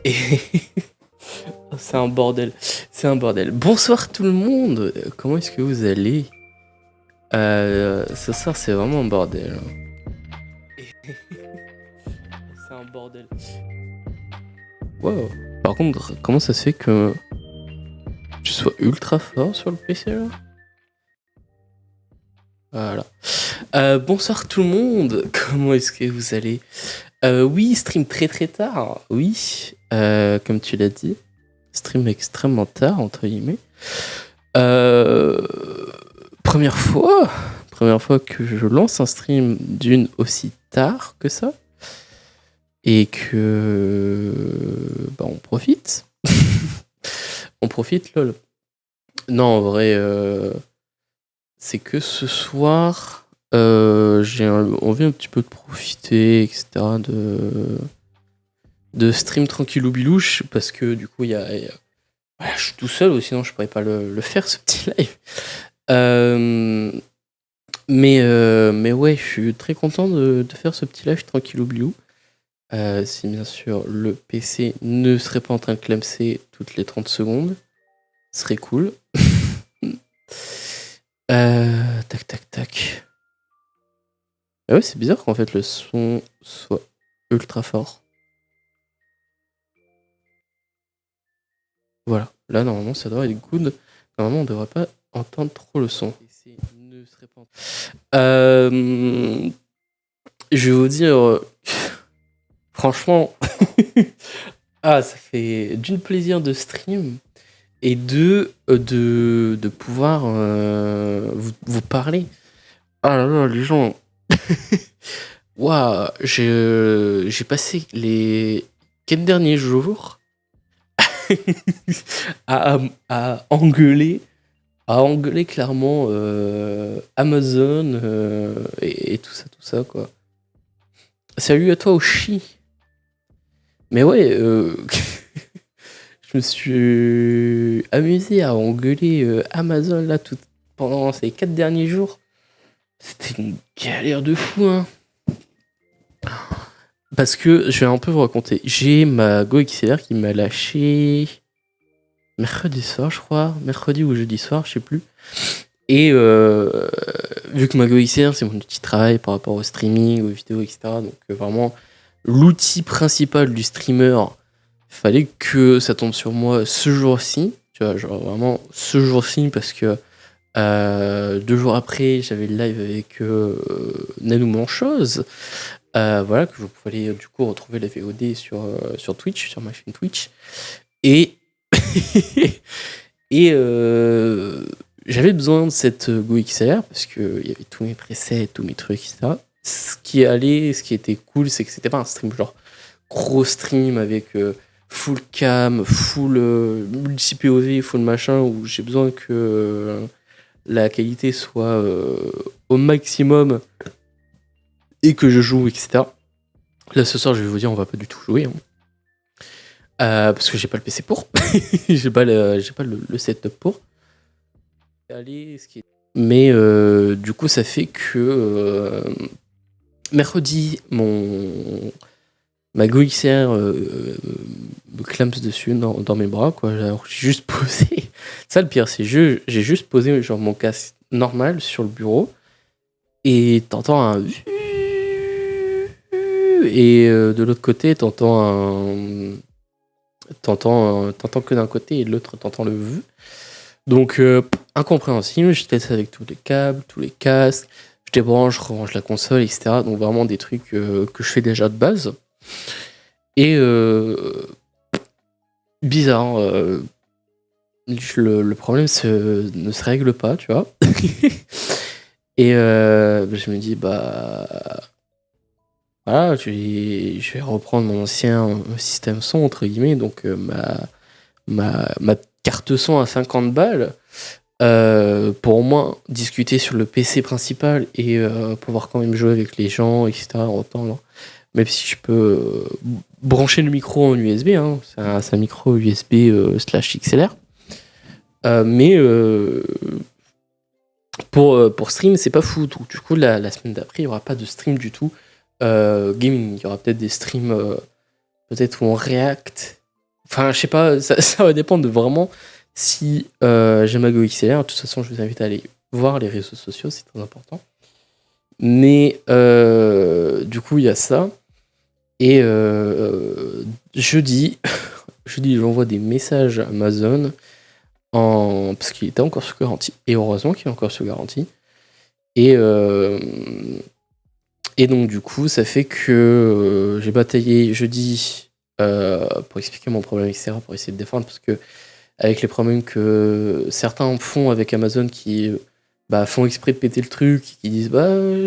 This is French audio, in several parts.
Et c'est un bordel. C'est un bordel. Bonsoir tout le monde. Comment est-ce que vous allez? Ce soir, c'est vraiment un bordel. C'est un bordel. Wow. Par contre, comment ça se fait que tu sois ultra fort sur le PC là? Voilà. Bonsoir tout le monde. Comment est-ce que vous allez? Oui, stream très très tard. Oui, comme tu l'as dit. Stream extrêmement tard, entre guillemets. Euh, première fois que je lance un stream d'une aussi tard que ça. Et que... Bah, on profite. On profite, lol. Non, en vrai, c'est que ce soir, j'ai envie un petit peu de profiter, etc. de stream tranquillou bilouche, parce que du coup, voilà, je suis tout seul, sinon je pourrais pas le faire, ce petit live. Mais ouais, je suis très content de faire ce petit live tranquillou bilou. Si bien sûr le PC ne serait pas en train de clamser toutes les 30 secondes, ce serait cool. Tac tac tac. Ah ouais, c'est bizarre qu'en fait le son soit ultra fort. Voilà, là normalement ça devrait être good. Normalement on devrait pas entendre trop le son. Ne serait pas... Je vais vous dire, franchement, ça fait d'une plaisir de stream et de pouvoir vous parler. Ah là là, les gens. Waouh, j'ai passé les 4 derniers jours à engueuler clairement Amazon et tout ça quoi. Salut à toi Oshi. Mais ouais, je me suis amusé à engueuler Amazon là pendant ces 4 derniers jours. C'était une galère de fou, hein. Parce que, je vais un peu vous raconter. J'ai ma Go XLR qui m'a lâché mercredi soir, je crois. Mercredi ou jeudi soir, je sais plus. Et vu que ma Go XLR, c'est mon outil de travail par rapport au streaming, aux vidéos, etc. Donc vraiment, l'outil principal du streamer, il fallait que ça tombe sur moi ce jour-ci. Tu vois, genre vraiment ce jour-ci, parce que 2 jours après, j'avais le live avec Nanou Manchose. Voilà, que vous pouvez aller du coup retrouver la VOD sur Twitch, sur ma chaîne Twitch. Et et j'avais besoin de cette Go XLR parce qu'il y avait tous mes presets, tous mes trucs, etc. Ce qui était cool, c'est que c'était pas un stream genre gros stream avec full cam, full multi-POV, full machin, où j'ai besoin que la qualité soit au maximum et que je joue, etc. Là, ce soir, je vais vous dire, on va pas du tout jouer. Hein. Parce que j'ai pas le PC pour. j'ai pas le setup pour. Mais du coup, ça fait que mercredi, ma Go XR me clamse dessus dans mes bras, quoi. Alors, j'ai juste posé. Ça, le pire, c'est j'ai juste posé genre mon casque normal sur le bureau et t'entends un et de l'autre côté t'entends que d'un côté et de l'autre t'entends le v. Donc incompréhensible. Je teste avec tous les câbles, tous les casques, je débranche, je range la console, etc. Donc vraiment des trucs que je fais déjà de base. Et bizarre, le problème ne se règle pas, tu vois. Et je me dis voilà, je vais reprendre mon ancien système son, entre guillemets, donc ma carte son à 50 balles, pour au moins discuter sur le PC principal et pouvoir quand même jouer avec les gens, etc. Même si je peux brancher le micro en USB, hein, c'est un micro USB / XLR. Mais pour stream, c'est pas fou. Donc, du coup, la semaine d'après, il n'y aura pas de stream du tout. Gaming, il y aura peut-être des streams peut-être où on react Enfin, je sais pas, ça va dépendre de vraiment si j'aime ma Go XLR. De toute façon, je vous invite à aller voir les réseaux sociaux, c'est très important. Mais du coup, il y a ça. Et jeudi, j'envoie des messages à Amazon parce qu'il était encore sous garantie. Et heureusement qu'il est encore sous garantie. Et donc, du coup, ça fait que j'ai bataillé jeudi pour expliquer mon problème, etc., pour essayer de défendre, parce que avec les problèmes que certains font avec Amazon qui font exprès de péter le truc, qui disent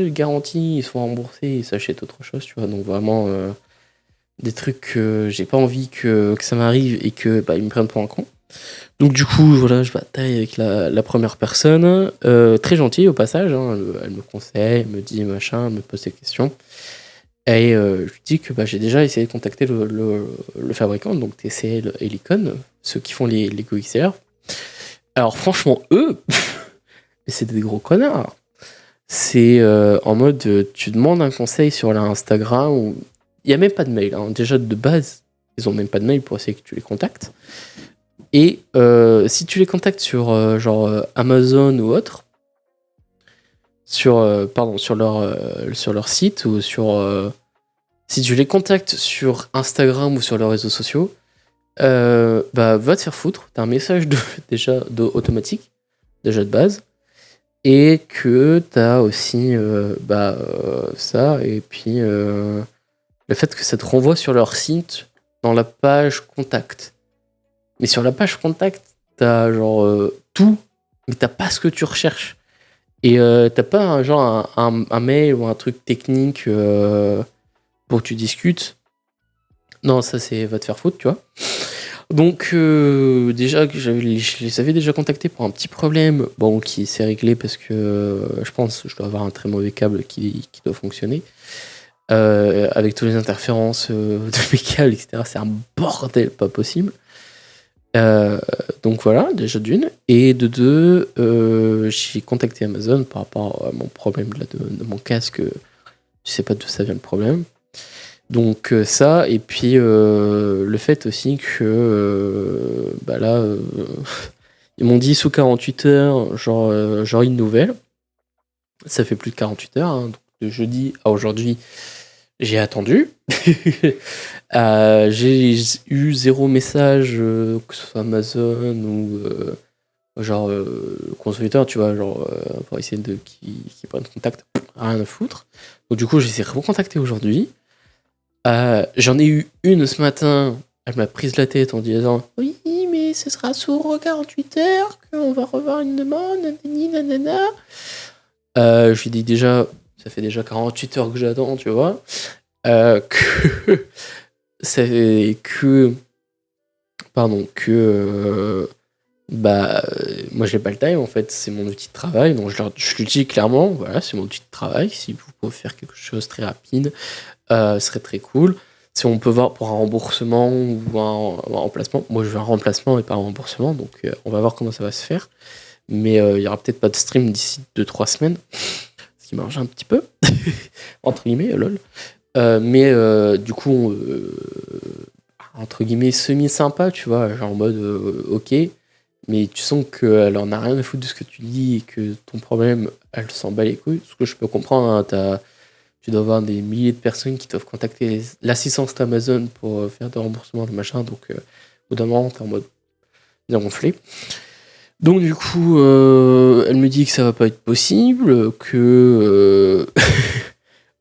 garantie, ils sont remboursés, ils s'achètent autre chose, tu vois. Donc vraiment des trucs que j'ai pas envie que ça m'arrive et que ils me prennent pour un con. Donc du coup, voilà, je bataille avec la première personne, très gentille au passage, hein, elle me conseille, elle me dit machin, elle me pose des questions. Et je lui dis que j'ai déjà essayé de contacter le fabricant, donc TCL et Helicon, ceux qui font les Go XLR. Alors franchement, eux, c'est des gros connards. C'est en mode, tu demandes un conseil sur leur Instagram, où il n'y a même pas de mail. Hein. Déjà de base, ils ont même pas de mail pour essayer que tu les contactes. Et si tu les contactes sur Amazon ou autre, sur leur site ou si tu les contactes sur Instagram ou sur leurs réseaux sociaux, va te faire foutre. T'as un message automatique, déjà de base, et que t'as aussi ça, et puis le fait que ça te renvoie sur leur site dans la page contact. Mais sur la page contact, t'as tout, mais t'as pas ce que tu recherches. Et t'as pas un mail ou un truc technique pour que tu discutes. Non, ça c'est va te faire foutre, tu vois. Donc déjà, je les avais déjà contactés pour un petit problème, qui s'est réglé parce que je pense que je dois avoir un très mauvais câble qui doit fonctionner. Avec toutes les interférences de mes câbles, etc. C'est un bordel pas possible. Donc voilà, déjà d'une. Et de deux, j'ai contacté Amazon par rapport à mon problème de mon casque. Je sais pas d'où ça vient le problème. Donc ça, et puis le fait aussi que ils m'ont dit sous 48 heures, genre une nouvelle. Ça fait plus de 48 heures, hein, donc de jeudi à aujourd'hui, j'ai attendu. J'ai eu 0 message, que ce soit Amazon ou constructeur, tu vois, pour essayer qu'ils prennent contact, rien à foutre. Donc du coup, j'ai essayé de recontacter aujourd'hui. J'en ai eu une ce matin, elle m'a prise la tête en disant oui, mais ce sera sous 48 heures qu'on va revoir une demande, nanana. Je lui dis déjà, ça fait déjà 48 heures que j'attends, tu vois. Que moi j'ai pas le time en fait, c'est mon outil de travail, donc je lui dis clairement, voilà, c'est mon outil de travail, si vous pouvez faire quelque chose très rapide, ce serait très cool. Si on peut voir pour un remboursement ou un remplacement, moi je veux un remplacement et pas un remboursement, donc on va voir comment ça va se faire, mais il y aura peut-être pas de stream d'ici 2-3 semaines, ce qui marche un petit peu, entre guillemets, lol. Mais du coup, entre guillemets, semi-sympa, tu vois, genre en mode ok, mais tu sens qu'elle en a rien à foutre de ce que tu dis et que ton problème, elle s'en bat les couilles. Ce que je peux comprendre, hein, tu dois avoir des milliers de personnes qui doivent contacter l'assistance d'Amazon pour faire des remboursements, de machin, donc au bout d'un moment, t'es en mode bien gonflé. Donc du coup, elle me dit que ça va pas être possible, que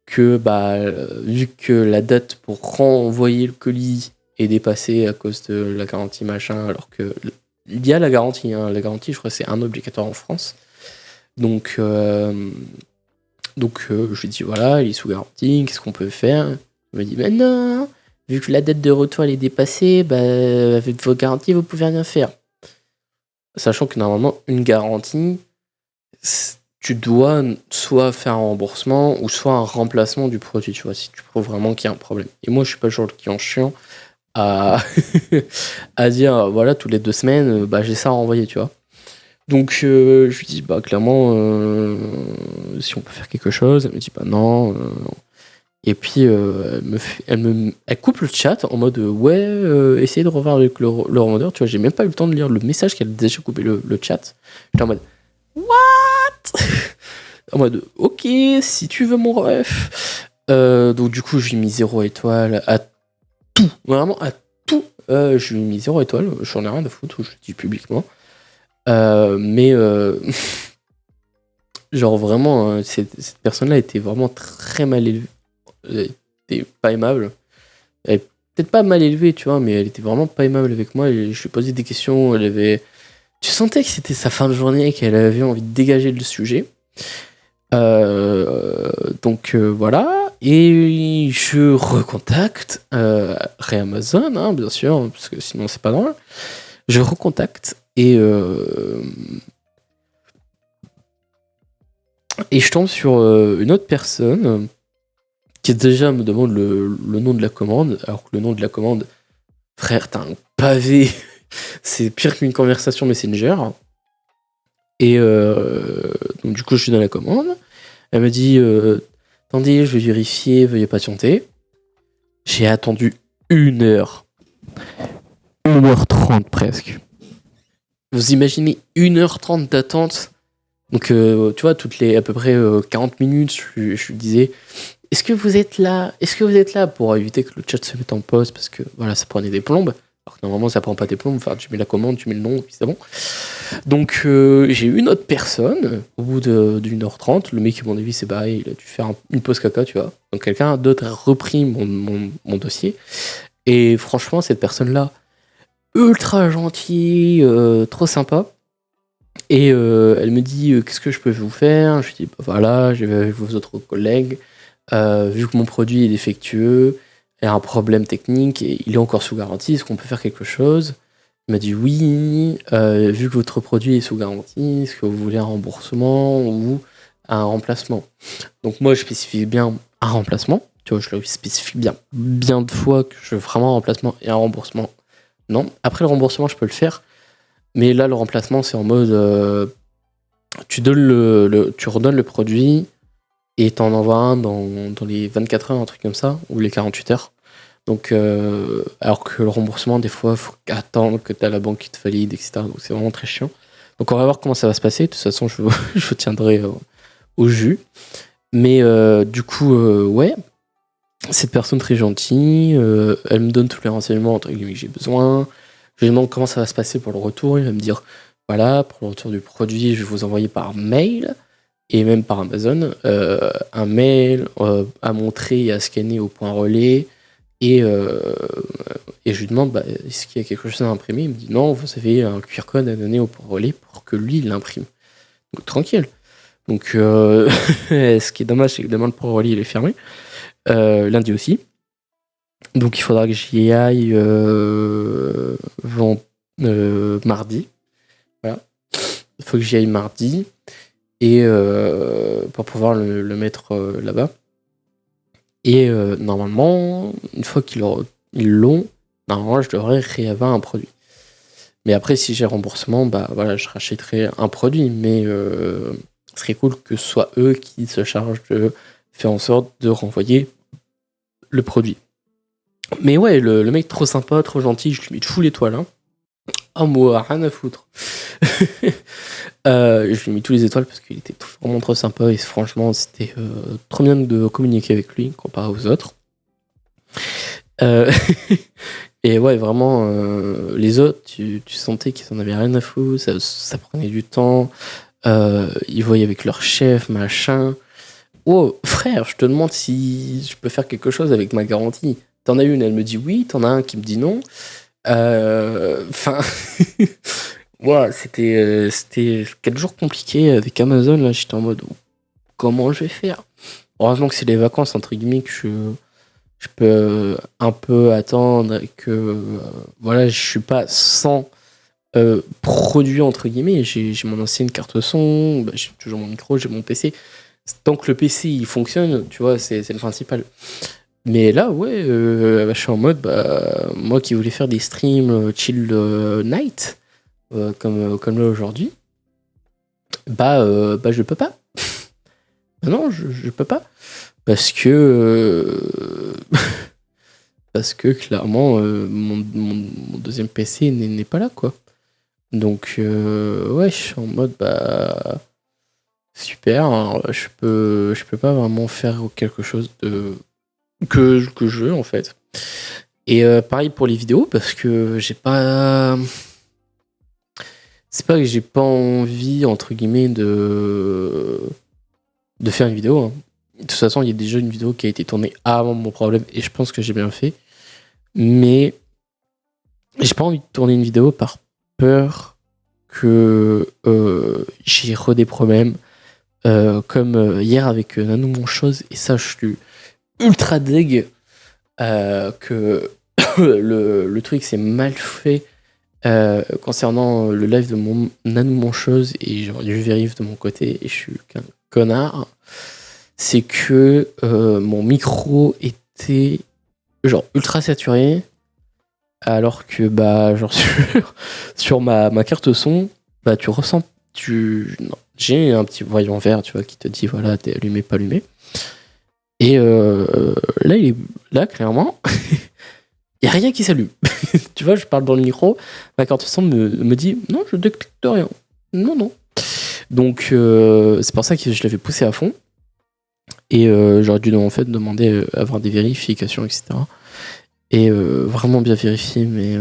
vu que la date pour renvoyer le colis est dépassée à cause de la garantie machin, alors que il y a la garantie, hein, la garantie je crois que c'est un obligatoire en France. Donc je lui dis voilà, il est sous garantie, qu'est-ce qu'on peut faire? Il me dit non, vu que la date de retour elle est dépassée, avec vos garanties vous pouvez rien faire. Sachant que normalement une garantie, tu dois soit faire un remboursement ou soit un remplacement du produit, tu vois, si tu prouves vraiment qu'il y a un problème. Et moi, je suis pas le genre de client chiant à, à dire, voilà, toutes les 2 semaines, j'ai ça à renvoyer, tu vois. Donc, je lui dis, clairement, si on peut faire quelque chose, elle me dit, non. Et puis elle coupe le chat en mode essayez de revoir avec le revendeur. Tu vois, j'ai même pas eu le temps de lire le message qu'elle a déjà coupé le chat. J'étais en mode what. En mode ok, si tu veux mon ref. Donc du coup, j'ai mis 0 étoile à tout, vraiment à tout. Je lui ai mis 0 étoile, j'en ai rien à foutre, je le dis publiquement. Mais genre vraiment, cette personne-là était vraiment très mal élevée. Elle était pas aimable. Elle est peut-être pas mal élevée, tu vois, mais elle était vraiment pas aimable avec moi. Et je lui ai posé des questions, tu sentais que c'était sa fin de journée, qu'elle avait envie de dégager le sujet. Donc voilà, et je recontacte Amazon, hein, bien sûr, parce que sinon c'est pas drôle. Je recontacte et je tombe sur une autre personne qui déjà me demande le nom de la commande, alors que le nom de la commande, frère, t'as un pavé, c'est pire qu'une conversation Messenger. Et donc du coup je suis dans la commande. Elle me dit attendez, je vais vérifier, veuillez patienter. J'ai attendu 1h. 1h30 presque. Vous imaginez 1h30 d'attente. Donc tu vois, toutes les à peu près 40 minutes, je lui disais est-ce que vous êtes là? Est-ce que vous êtes là? Pour éviter que le chat se mette en pause, parce que voilà, ça prenait des plombes. Alors que normalement ça prend pas des plombes, enfin tu mets la commande, tu mets le nom, et puis c'est bon. Donc j'ai eu une autre personne, au bout d'une heure 30, le mec à mon avis c'est pareil, il a dû faire une pause caca, tu vois. Donc quelqu'un d'autre a repris mon dossier. Et franchement, cette personne-là, ultra gentille, trop sympa. Et elle me dit qu'est-ce que je peux vous faire? Je lui dis bah voilà, je vais avec vos autres collègues. Vu que mon produit est défectueux, il y a un problème technique et il est encore sous garantie, est-ce qu'on peut faire quelque chose? Il m'a dit oui, vu que votre produit est sous garantie, est-ce que vous voulez un remboursement ou un remplacement? Donc moi je spécifie bien un remplacement, tu vois, je le spécifie bien de fois que je veux vraiment un remplacement et un remboursement. Non, après le remboursement je peux le faire, mais là le remplacement c'est en mode tu redonnes le produit et t'en envoies un dans les 24 heures, un truc comme ça, ou les 48 heures. Donc, alors que le remboursement, des fois, il faut attendre que t'as la banque qui te valide, etc. Donc, c'est vraiment très chiant. Donc, on va voir comment ça va se passer. De toute façon, je vous tiendrai au jus. Mais du coup, ouais, cette personne très gentille, elle me donne tous les renseignements entre guillemets que j'ai besoin. Je lui demande comment ça va se passer pour le retour. Il va me dire, voilà, pour le retour du produit, je vais vous envoyer par mail et même par Amazon un mail à montrer et à scanner au point relais. Et je lui demande est-ce qu'il y a quelque chose à imprimer? Il me dit non, vous avez un QR code à donner au point relais pour que lui il l'imprime. Donc tranquille. Donc ce qui est dommage, c'est que demain le point relais il est fermé. Lundi aussi. Donc il faudra que j'y aille mardi. Voilà. Il faut que j'y aille mardi et pour pouvoir le mettre là-bas. Et normalement, une fois qu'ils l'ont, normalement, je devrais réavoir un produit. Mais après, si j'ai remboursement, bah voilà, je rachèterai un produit. Mais ce serait cool que ce soit eux qui se chargent de faire en sorte de renvoyer le produit. Mais ouais, le mec trop sympa, trop gentil, je lui mets de full étoile. Hein. Oh, moi, rien à foutre. Je lui ai mis tous les étoiles parce qu'il était vraiment trop sympa et franchement c'était trop bien de communiquer avec lui comparé aux autres. Et ouais, vraiment, les autres, tu sentais qu'ils en avaient rien à foutre, ça prenait du temps. Ils voyaient avec leur chef, machin. Oh, frère, je te demande si je peux faire quelque chose avec ma garantie. T'en as une, elle me dit oui, t'en as un qui me dit non. Enfin, voilà, c'était 4 jours compliqués avec Amazon. Là, j'étais en mode comment je vais faire? Heureusement que c'est les vacances, entre guillemets, que je peux un peu attendre et que voilà, je suis pas sans produit, entre guillemets. J'ai mon ancienne carte son, j'ai toujours mon micro, j'ai mon PC. Tant que le PC il fonctionne, tu vois, c'est le principal. Mais là, ouais, je suis en mode, moi qui voulais faire des streams chill night, comme là aujourd'hui, je peux pas. Non, je peux pas. Parce que parce que clairement mon deuxième PC n'est pas là, quoi. Donc ouais, je suis en mode bah super, hein, je peux pas vraiment faire quelque chose de que je veux en fait. Et pareil pour les vidéos parce que j'ai pas, c'est pas que j'ai pas envie entre guillemets de faire une vidéo, hein. De toute façon, il y a déjà une vidéo qui a été tournée avant mon problème et je pense que j'ai bien fait. Mais j'ai pas envie de tourner une vidéo par peur que j'ai des problèmes. Comme hier avec Nanou Mon Chose, et ça, je suis ultra deg que le truc s'est mal fait concernant le live de mon Nanou Mon Chose, et j'aurais dû vérifier de mon côté, et je suis qu'un connard. C'est que mon micro était genre ultra saturé, alors que bah genre sur ma carte son, bah tu ressens, non, j'ai un petit voyant vert, tu vois, qui te dit voilà, t'es allumé, pas allumé. Et là clairement, il y a rien qui s'allume. Tu vois, je parle dans le micro, ma carte son me dit non, je détecte rien. Non. Donc c'est pour ça que je l'avais poussé à fond. Et j'aurais dû en fait demander avoir des vérifications, etc. Et vraiment bien vérifier, mais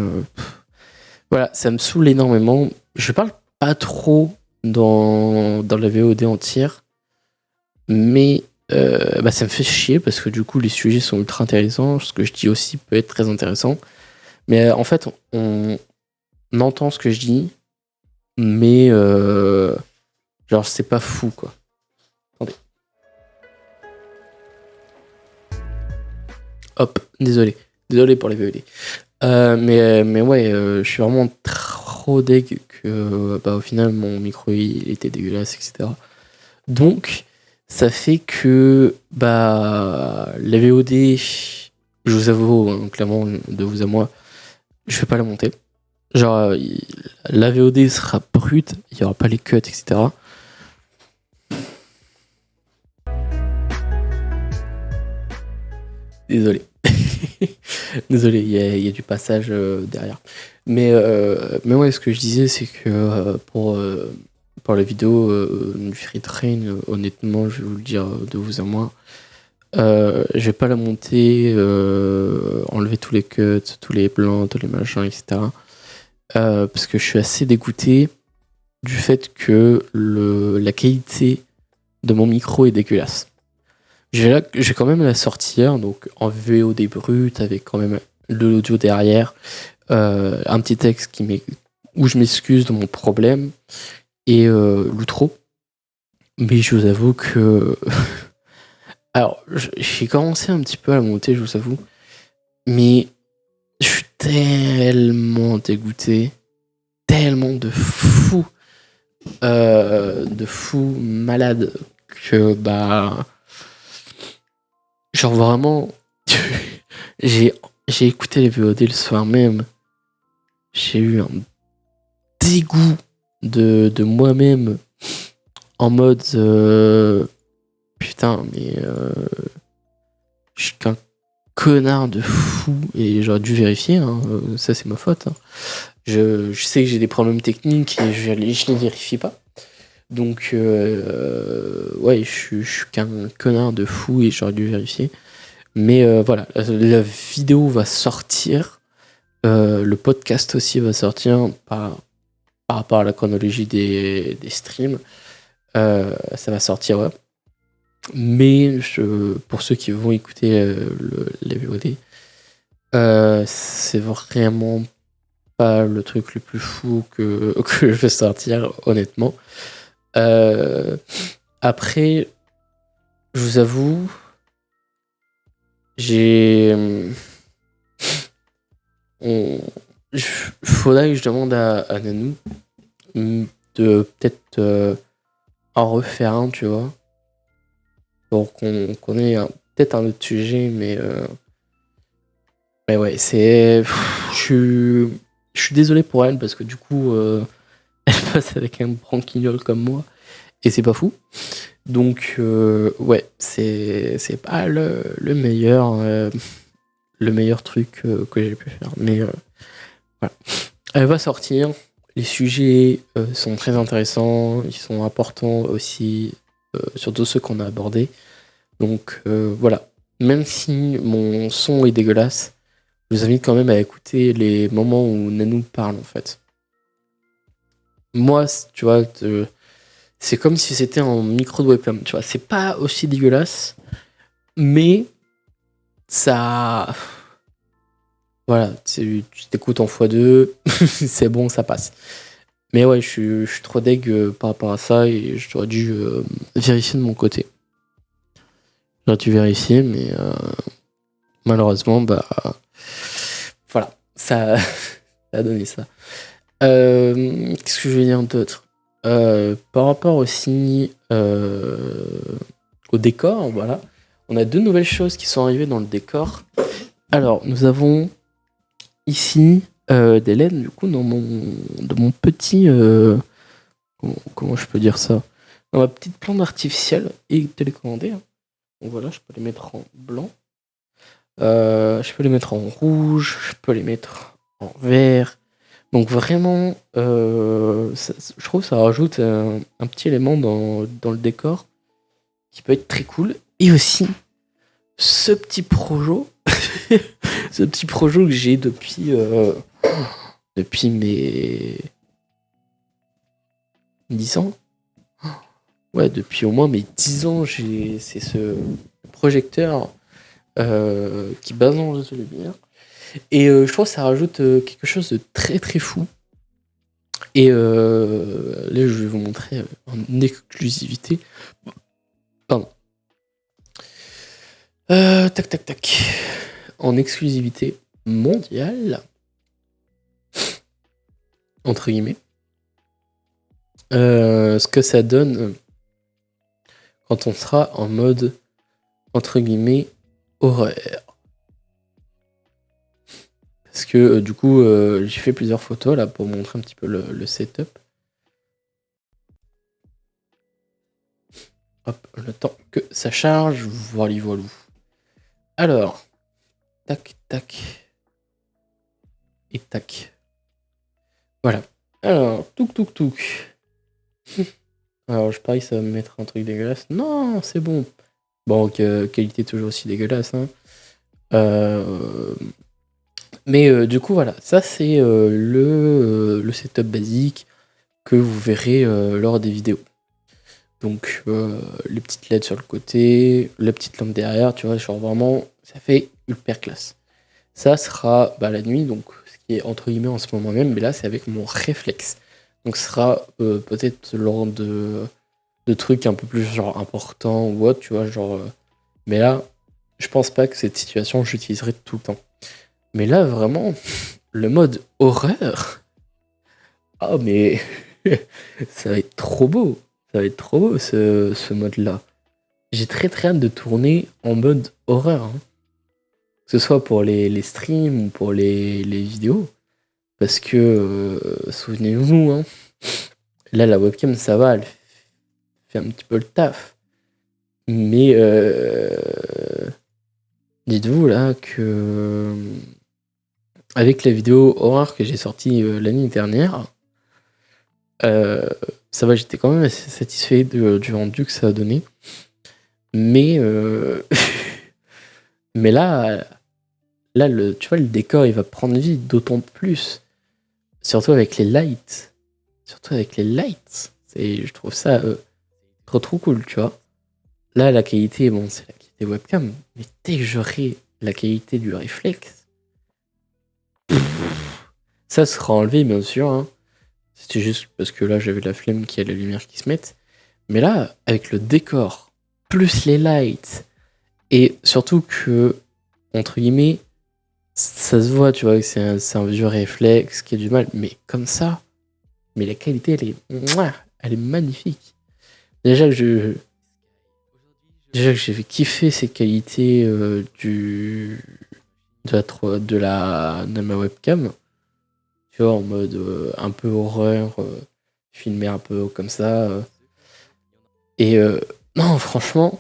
voilà, ça me saoule énormément. Je parle pas trop dans la VOD entière, mais bah, ça me fait chier parce que du coup les sujets sont ultra intéressants, ce que je dis aussi peut être très intéressant, mais en fait on entend ce que je dis, mais genre c'est pas fou, quoi. Attendez. Hop, désolé pour les VOD. Mais ouais, je suis vraiment trop deg que bah, au final mon micro il était dégueulasse, etc. Donc ça fait que bah la VOD, je vous avoue, hein, clairement de vous à moi, je vais pas la monter. Genre la VOD sera brute, il y aura pas les cuts, etc. Désolé. Désolé, il y a du passage derrière. Mais ouais, ce que je disais, c'est que pour la vidéo du Free Train, honnêtement, je vais vous le dire de vous à moi, je vais pas la monter, enlever tous les cuts, tous les plans, tous les machins, etc. Parce que je suis assez dégoûté du fait que la qualité de mon micro est dégueulasse. Je vais quand même la sortir, donc en VOD brut, avec quand même de l'audio derrière, un petit texte où je m'excuse de mon problème, et l'outro. Mais je vous avoue que... Alors, j'ai commencé un petit peu à la monter, je vous avoue, mais je suis tellement dégoûté, tellement de fou malade, que bah... Genre vraiment, j'ai écouté les VOD le soir même. J'ai eu un dégoût de moi-même, en mode putain, mais je suis qu'un connard de fou, et j'aurais dû vérifier, hein, ça c'est ma faute, hein. Je sais que j'ai des problèmes techniques et je les vérifie pas. Donc ouais, je suis qu'un connard de fou et j'aurais dû vérifier. Mais voilà, la vidéo va sortir, le podcast aussi va sortir par rapport à la chronologie des streams. Ça va sortir, ouais. Mais pour ceux qui vont écouter les VOD, c'est vraiment pas le truc le plus fou que je vais sortir, honnêtement. Après, je vous avoue, faudrait que je demande à Nanou de peut-être en refaire un, tu vois, pour qu'on ait peut-être un autre sujet, mais ouais, je suis désolé pour elle parce que du coup, elle passe avec un branquignol comme moi et c'est pas fou. Donc, ouais, c'est pas le meilleur truc que j'ai pu faire. Mais voilà. Elle va sortir. Les sujets sont très intéressants. Ils sont importants aussi, surtout ceux qu'on a abordés. Donc, voilà. Même si mon son est dégueulasse, je vous invite quand même à écouter les moments où Nanou parle, en fait. Moi, tu vois, c'est comme si c'était en micro de webcam, tu vois. C'est pas aussi dégueulasse, mais ça... Voilà, tu t'écoutes en x2, c'est bon, ça passe. Mais ouais, je suis trop deg par rapport à ça et j'aurais dû vérifier de mon côté. J'aurais dû vérifier, mais malheureusement, bah... Voilà, ça, ça a donné ça. Qu'est-ce que je vais dire d'autre? Par rapport aussi au décor, voilà. On a 2 nouvelles choses qui sont arrivées dans le décor. Alors, nous avons ici des LED, du coup, dans mon petit... comment je peux dire ça? Dans ma petite plante artificielle et télécommandée. Hein. Donc voilà, je peux les mettre en blanc. Je peux les mettre en rouge. Je peux les mettre en vert. Donc vraiment, je trouve que ça rajoute un petit élément dans le décor qui peut être très cool. Et aussi, ce petit projet, ce petit projet que j'ai depuis mes 10 ans. Ouais, depuis au moins mes 10 ans, c'est ce projecteur qui balance de la lumière. Et je trouve que ça rajoute quelque chose de très très fou. Et là, je vais vous montrer en exclusivité. Pardon. Tac, tac, tac. En exclusivité mondiale, entre guillemets, ce que ça donne quand on sera en mode, entre guillemets, horreur. Parce que du coup, j'ai fait plusieurs photos là pour montrer un petit peu le setup. Hop, le temps que ça charge, voilà, voilà. Alors, tac, tac. Et tac. Voilà. Alors, touk, touk, touk. Alors, je parie que ça va me mettre un truc dégueulasse. Non, c'est bon. Bon, qualité toujours aussi dégueulasse. Hein. Mais du coup, voilà. Ça, c'est le setup basique que vous verrez lors des vidéos. Donc, les petites LED sur le côté, la petite lampe derrière, tu vois, genre vraiment, ça fait hyper classe. Ça sera la nuit, donc ce qui est entre guillemets en ce moment même, mais là, c'est avec mon réflexe. Donc, ce sera peut-être lors de trucs un peu plus genre importants ou autre, tu vois, genre. Mais là, je pense pas que cette situation, j'utiliserai tout le temps. Mais là, vraiment, le mode horreur. Ah, mais ça va être trop beau. Ça va être trop beau ce mode-là. J'ai très très hâte de tourner en mode horreur. Hein. Que ce soit pour les streams ou pour les vidéos. Parce que, souvenez-vous, hein, là la webcam ça va, elle fait un petit peu le taf. Mais dites-vous là que avec la vidéo horreur que j'ai sortie l'année dernière, ça va, j'étais quand même assez satisfait du rendu que ça a donné. Mais mais là tu vois, le décor il va prendre vie d'autant plus, surtout avec les lights. Je trouve ça trop cool, tu vois. Là, la qualité, bon, c'est la qualité webcam, mais dès que j'aurai la qualité du réflexe, ça sera enlevé, bien sûr. Hein. C'était juste parce que là, j'avais la flemme qu'il y a la lumière qui se mette. Mais là, avec le décor, plus les lights, et surtout que, entre guillemets, ça se voit, tu vois, que c'est un vieux réflexe qui a du mal, mais comme ça, mais la qualité, elle est magnifique. Déjà que j'ai kiffé ces qualités de ma webcam, tu vois, en mode un peu horreur, filmé un peu comme ça. Et Non, franchement,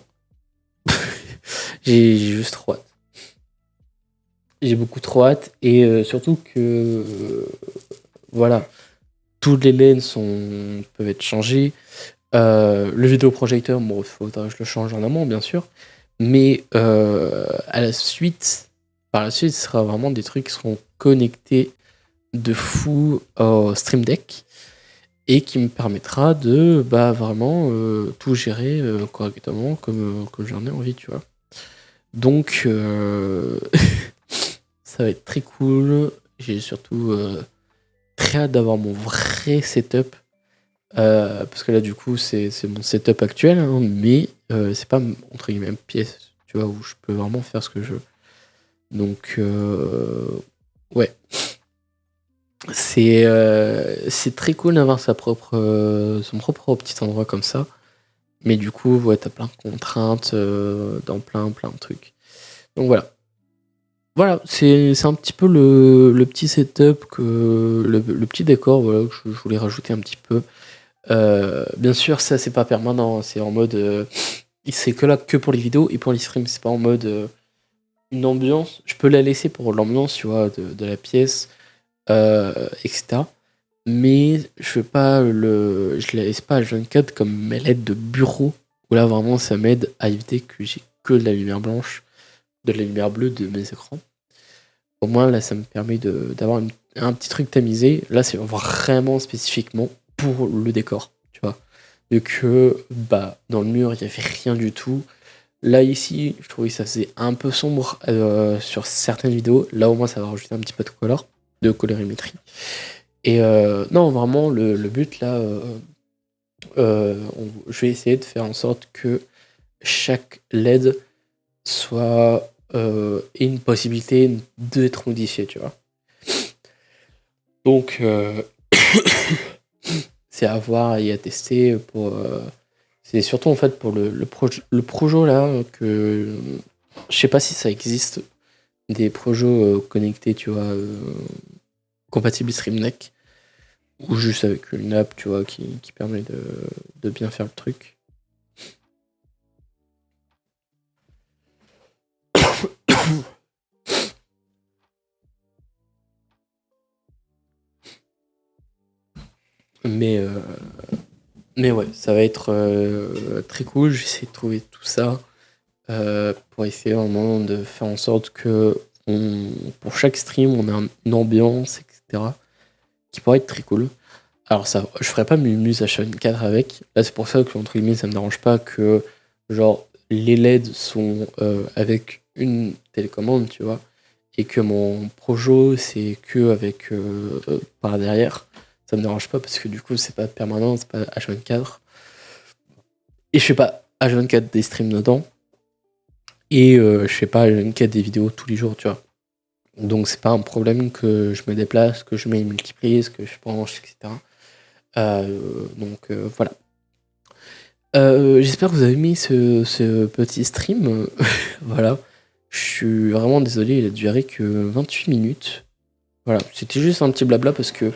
j'ai juste trop hâte. J'ai beaucoup trop hâte et surtout que voilà, toutes les laines peuvent être changées. Le vidéoprojecteur, bon, il faudra que je le change en amont, bien sûr. Mais à la suite, par la suite, ce sera vraiment des trucs qui seront connectés de fou au Stream Deck et qui me permettra de vraiment tout gérer correctement comme j'en ai envie, tu vois. Donc, ça va être très cool. J'ai surtout très hâte d'avoir mon vrai setup. Parce que là, du coup, c'est mon setup actuel, hein, mais c'est pas, entre guillemets, une pièce, tu vois, où je peux vraiment faire ce que je veux. Donc, ouais. C'est très cool d'avoir son propre petit endroit comme ça. Mais du coup, ouais, t'as plein de contraintes dans plein de trucs. Donc voilà. Voilà, c'est un petit peu le petit setup, le petit décor voilà, que je voulais rajouter un petit peu. Bien sûr, ça c'est pas permanent, hein, c'est en mode. C'est que là que pour les vidéos et pour les streams, c'est pas en mode une ambiance. Je peux la laisser pour l'ambiance, tu vois, de la pièce, etc. Mais je la laisse pas à 24 comme mes LED de bureau, où là vraiment ça m'aide à éviter que j'ai que de la lumière blanche, de la lumière bleue de mes écrans. Au moins là ça me permet d'avoir un petit truc tamisé. Là c'est vraiment spécifiquement pour le décor, tu vois. Vu que dans le mur il n'y avait rien du tout. Là ici je trouvais que ça faisait un peu sombre sur certaines vidéos. Là au moins ça va rajouter un petit peu de colorimétrie. Et non vraiment le but là, je vais essayer de faire en sorte que chaque LED ait une possibilité d'être modifié, tu vois. Donc c'est à voir et à tester pour. C'est surtout en fait pour le projo là que je sais pas si ça existe des projets connectés, tu vois, compatibles Stream Deck ou juste avec une app, tu vois, qui permet de bien faire le truc. Mais ouais, ça va être très cool. J'essaie de trouver tout ça pour essayer vraiment de faire en sorte que pour chaque stream, on a une ambiance, etc. qui pourrait être très cool. Alors ça, je ferai pas Mumuse H24 avec. Là, c'est pour ça que entre guillemets, ça me dérange pas que genre les LED sont avec une télécommande, tu vois, et que mon Projo c'est que avec par derrière. Ça me dérange pas parce que du coup, c'est pas permanent, c'est pas H24. Et je fais pas H24 des streams dedans. Et je fais pas H24 des vidéos tous les jours, tu vois. Donc c'est pas un problème que je me déplace, que je mets une multiprise, que je branche, etc. Donc voilà. J'espère que vous avez aimé ce petit stream. Voilà. Je suis vraiment désolé, il a duré que 28 minutes. Voilà, c'était juste un petit blabla parce que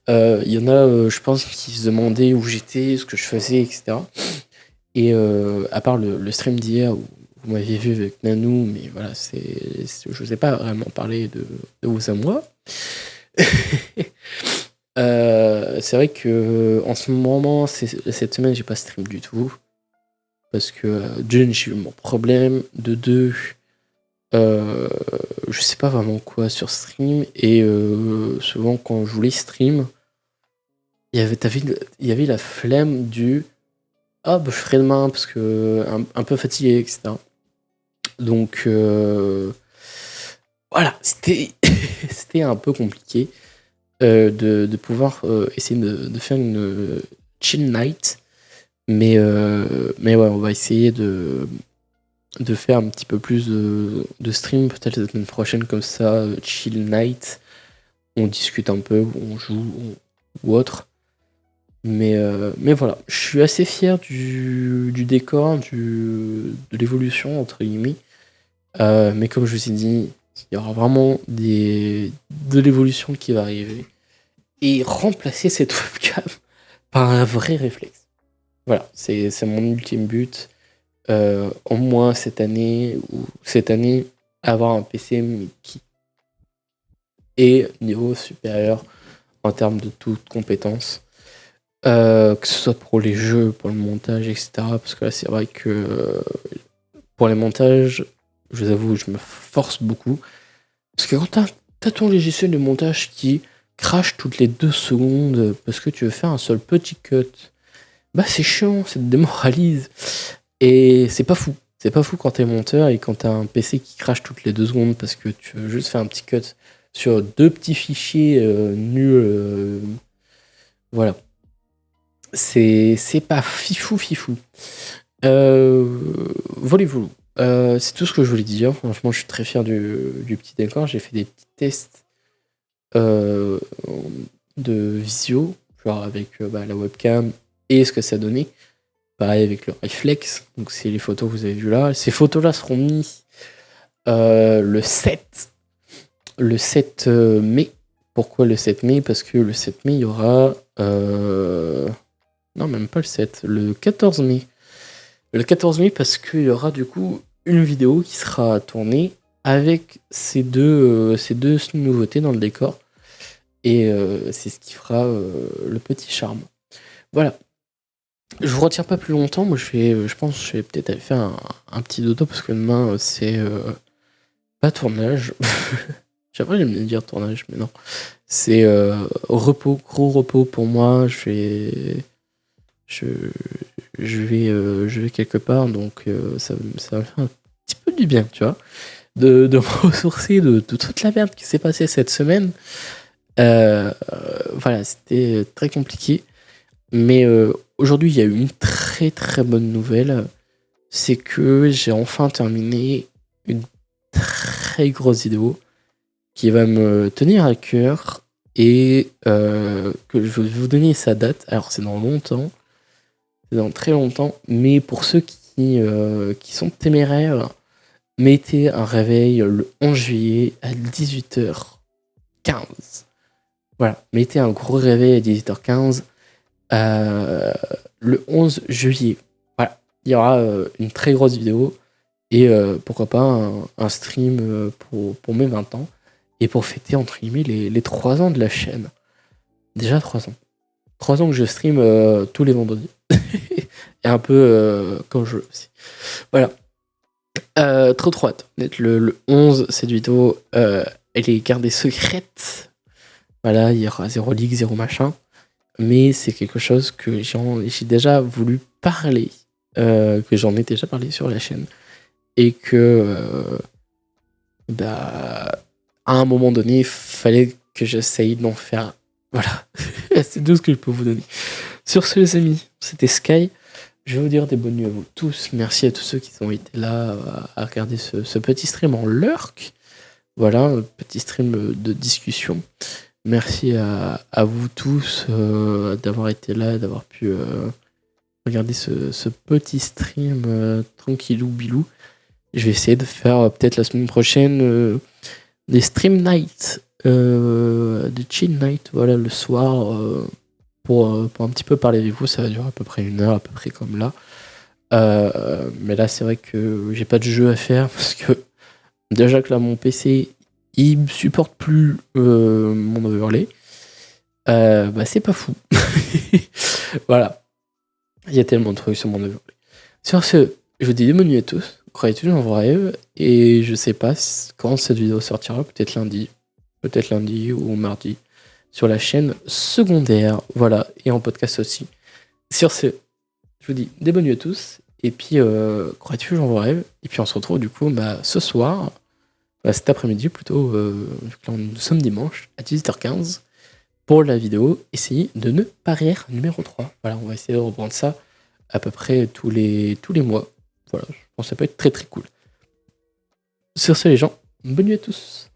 il y en a, je pense, qui se demandaient où j'étais, ce que je faisais, etc. Et à part le stream d'hier où vous m'aviez vu avec Nanou, mais voilà, je vous ai pas vraiment parlé de vous à moi. C'est vrai que en ce moment, cette semaine, j'ai pas stream du tout. Parce que d'une, j'ai eu mon problème. De deux, je sais pas vraiment quoi sur stream. Et souvent, quand je voulais stream, il y avait la flemme du ah, bah, je ferai demain parce que un peu fatigué, etc. Donc voilà, c'était un peu compliqué de pouvoir essayer de faire une chill night. Mais ouais, on va essayer de faire un petit peu plus de stream, peut-être la semaine prochaine, comme ça, chill night. On discute un peu, on joue ou autre. Mais voilà, je suis assez fier du décor, de l'évolution, entre guillemets. Mais comme je vous ai dit, il y aura vraiment de l'évolution qui va arriver. Et remplacer cette webcam par un vrai réflexe. Voilà, c'est mon ultime but. au moins cette année avoir un PC mais qui est niveau supérieur en termes de toutes compétences. Que ce soit pour les jeux, pour le montage, etc. Parce que là, c'est vrai que pour les montages, je vous avoue, je me force beaucoup. Parce que quand t'as ton logiciel de montage qui crache toutes les 2 secondes parce que tu veux faire un seul petit cut, bah c'est chiant, ça te démoralise. Et c'est pas fou. C'est pas fou quand t'es monteur et quand t'as un PC qui crache toutes les 2 secondes parce que tu veux juste faire un petit cut sur 2 petits fichiers nuls. Voilà. C'est pas fifou. Voulez-vous. C'est tout ce que je voulais dire. Franchement, je suis très fier du petit décor. J'ai fait des petits tests de visio, genre avec la webcam et ce que ça donnait. Pareil avec le reflex. Donc, c'est les photos que vous avez vues là. Ces photos-là seront mises le 7 mai. Pourquoi le 7 mai? Parce que le 7 mai, il y aura... Non, même pas le 7, le 14 mai. Le 14 mai parce qu'il y aura du coup une vidéo qui sera tournée avec ces deux nouveautés dans le décor. Et c'est ce qui fera le petit charme. Voilà. Je vous retiens pas plus longtemps. Moi, je pense que je vais peut-être aller faire un petit dodo parce que demain, c'est pas tournage. J'aimerais bien dire tournage, mais non. C'est repos, gros repos pour moi. Je vais quelque part, donc ça va faire un petit peu du bien, tu vois, de me ressourcer de toute la merde qui s'est passée cette semaine. Voilà, c'était très compliqué. Mais aujourd'hui, il y a eu une très très bonne nouvelle. C'est que j'ai enfin terminé une très grosse vidéo qui va me tenir à cœur et que je vais vous donner sa date. Alors, c'est dans longtemps. C'est dans très longtemps. Mais pour ceux qui sont téméraires, mettez un réveil le 11 juillet à 18h15. Voilà, mettez un gros réveil à 18h15 le 11 juillet. Voilà, il y aura une très grosse vidéo et pourquoi pas un stream pour mes 20 ans et pour fêter entre guillemets les 3 ans de la chaîne. Déjà 3 ans. 3 ans que je stream tous les vendredis. Et un peu quand je veux aussi. Voilà. Trop hâte. Le 11, cette vidéo, elle est gardée secrète. Voilà, il y aura 0 leak, 0 machin. Mais c'est quelque chose que j'ai déjà voulu parler. Que j'en ai déjà parlé sur la chaîne. Et que, à un moment donné, il fallait que j'essaye d'en faire. Voilà. C'est tout ce que je peux vous donner. Sur ce, les amis, c'était Sky. Je vais vous dire des bonnes nuits à vous tous. Merci à tous ceux qui ont été là à regarder ce petit stream en lurk. Voilà, un petit stream de discussion. Merci à vous tous d'avoir été là, d'avoir pu regarder ce petit stream tranquillou bilou. Je vais essayer de faire peut-être la semaine prochaine des stream nights, des chill nights, voilà, le soir, pour un petit peu parler avec vous. Ça va durer à peu près 1 heure, à peu près comme là. Mais là, c'est vrai que j'ai pas de jeu à faire parce que déjà que là, mon PC, il supporte plus mon overlay. C'est pas fou. Voilà. Il y a tellement de trucs sur mon overlay. Sur ce, je vous dis des bonnes nuits à tous. Croyez toujours en vos rêves. Et je sais pas quand cette vidéo sortira. Peut-être lundi ou mardi. Sur la chaîne secondaire. Voilà. Et en podcast aussi. Sur ce, je vous dis des bonnes nuits à tous. Et puis, croyez toujours en vos rêves. Et puis, on se retrouve du coup ce soir. Cet après-midi plutôt. Vu que là, nous sommes dimanche à 18h15. Pour la vidéo, essayez de ne pas rire numéro 3. Voilà, on va essayer de reprendre ça à peu près tous les mois. Voilà, je pense que ça peut être très très cool. Sur ce les gens, bonne nuit à tous.